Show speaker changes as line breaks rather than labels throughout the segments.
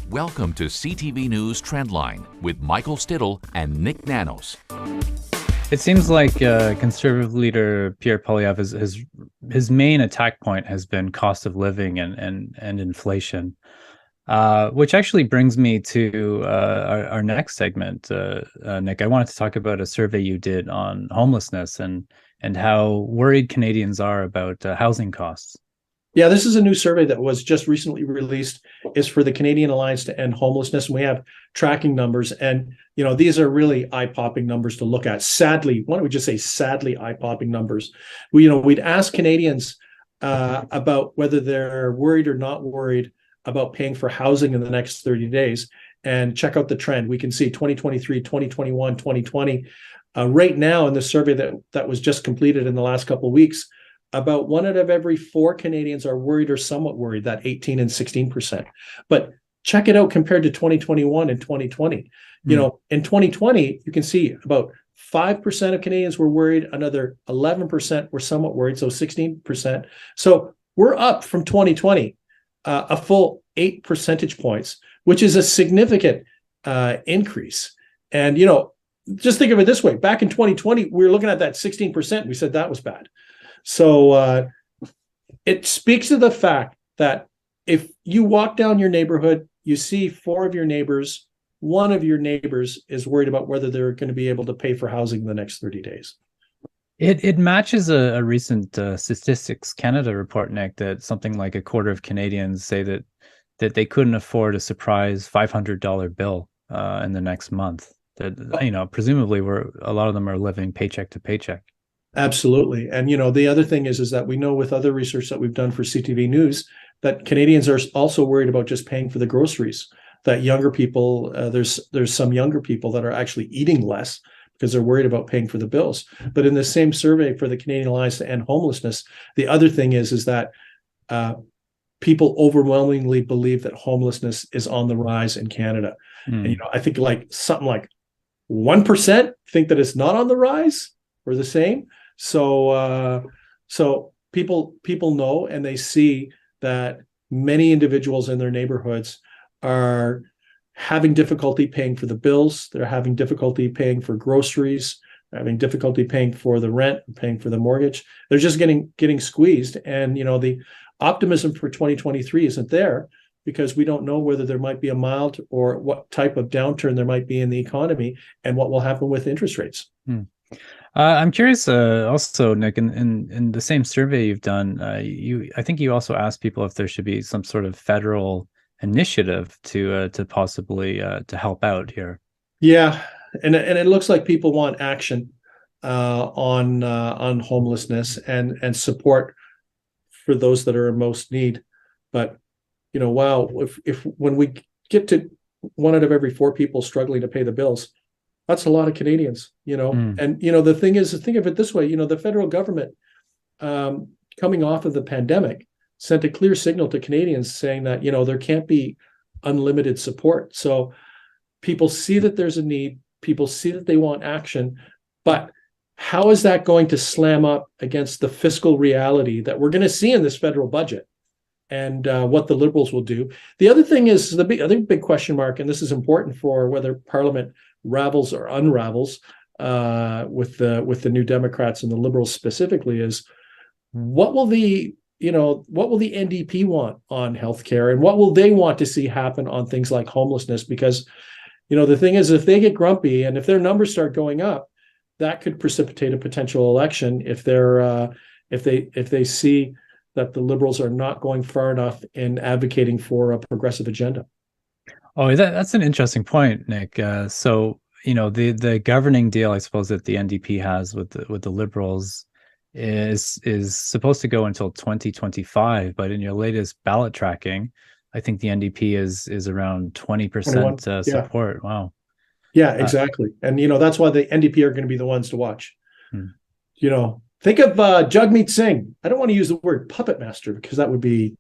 Welcome to CTV News Trendline with Michael Stittle and Nick Nanos.
It seems like Conservative leader Pierre Poilievre, his main attack point has been cost of living and inflation, which actually brings me to our next segment, Nick. I wanted to talk about a survey you did on homelessness and how worried Canadians are about housing costs.
Yeah, this is a new survey that was just recently released. It's for the Canadian Alliance to End Homelessness, and we have tracking numbers. And these are really eye-popping numbers to look at. Sadly, why don't we just say sadly eye-popping numbers? We'd ask Canadians about whether they're worried or not worried about paying for housing in the next 30 days, and check out the trend. We can see 2023, 2021, 2020. Right now, in the survey that was just completed in the last couple of weeks, about 1 out of every 4 Canadians are worried or somewhat worried, that 18 and 16%. But check it out compared to 2021 and 2020. In 2020, you can see about 5% of Canadians were worried, another 11% were somewhat worried, so 16%. So we're up from 2020 a full 8 percentage points, which is a significant increase. And, just think of it this way. Back in 2020, we were looking at that 16%. We said that was bad. So it speaks to the fact that if you walk down your neighborhood, you see 4 of your neighbors, 1 of your neighbors is worried about whether they're going to be able to pay for housing in the next 30 days.
It matches a recent Statistics Canada report, Nick, that something like a quarter of Canadians say that they couldn't afford a surprise $500 bill in the next month. That presumably a lot of them are living paycheck to paycheck.
Absolutely. And, the other thing is that we know with other research that we've done for CTV News that Canadians are also worried about just paying for the groceries, that younger people, there's some younger people that are actually eating less because they're worried about paying for the bills. But in the same survey for the Canadian Alliance to End Homelessness, the other thing is that people overwhelmingly believe that homelessness is on the rise in Canada. And, I think something like 1% think that it's not on the rise or the same. So people know, and they see that many individuals in their neighborhoods are having difficulty paying for the bills. They're having difficulty paying for groceries, having difficulty paying for the rent, paying for the mortgage. They're just getting squeezed. And, the optimism for 2023 isn't there because we don't know whether there might be a mild or what type of downturn there might be in the economy and what will happen with interest rates.
I'm curious also, Nick, in the same survey you've done, I think you also asked people if there should be some sort of federal initiative to possibly to help out here. Yeah,
and it looks like people want action on homelessness and support for those that are in most need. But wow, if when we get to 1 out of every 4 people struggling to pay the bills, that's a lot of Canadians, And, the thing is, think of it this way, the federal government coming off of the pandemic sent a clear signal to Canadians saying that, there can't be unlimited support. So people see that there's a need, people see that they want action, but how is that going to slam up against the fiscal reality that we're going to see in this federal budget and what the Liberals will do? The other thing is, I think big question mark, and this is important for whether Parliament ravels or unravels with the New Democrats and the Liberals specifically, is what will the NDP want on healthcare, and what will they want to see happen on things like homelessness? Because the thing is, if they get grumpy and if their numbers start going up, that could precipitate a potential election if they see that the Liberals are not going far enough in advocating for a progressive agenda.
Oh, that's an interesting point, Nick. So the governing deal, I suppose, that the NDP has with the Liberals is supposed to go until 2025, but in your latest ballot tracking, I think the NDP is around 20% support.
Yeah.
Wow.
Yeah, exactly. And that's why the NDP are going to be the ones to watch. Think of Jagmeet Singh. I don't want to use the word puppet master because that would be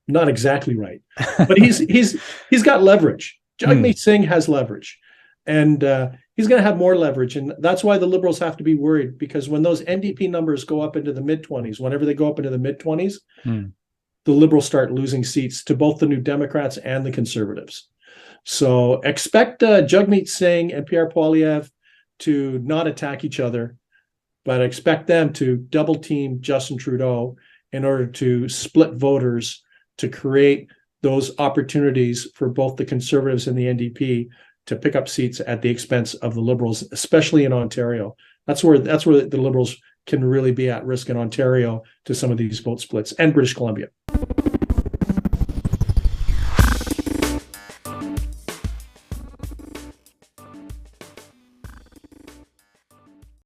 not exactly right, but he's got leverage. Jagmeet Singh has leverage, and he's going to have more leverage, and that's why the Liberals have to be worried, because when those NDP numbers go up into the mid-20s, whenever they go up into the mid-20s, the Liberals start losing seats to both the New Democrats and the Conservatives. So expect Jagmeet Singh and Pierre Poilievre to not attack each other, but expect them to double team Justin Trudeau in order to split voters, to create those opportunities for both the Conservatives and the NDP to pick up seats at the expense of the Liberals, especially in Ontario. That's where the Liberals can really be at risk in Ontario to some of these vote splits, and British Columbia.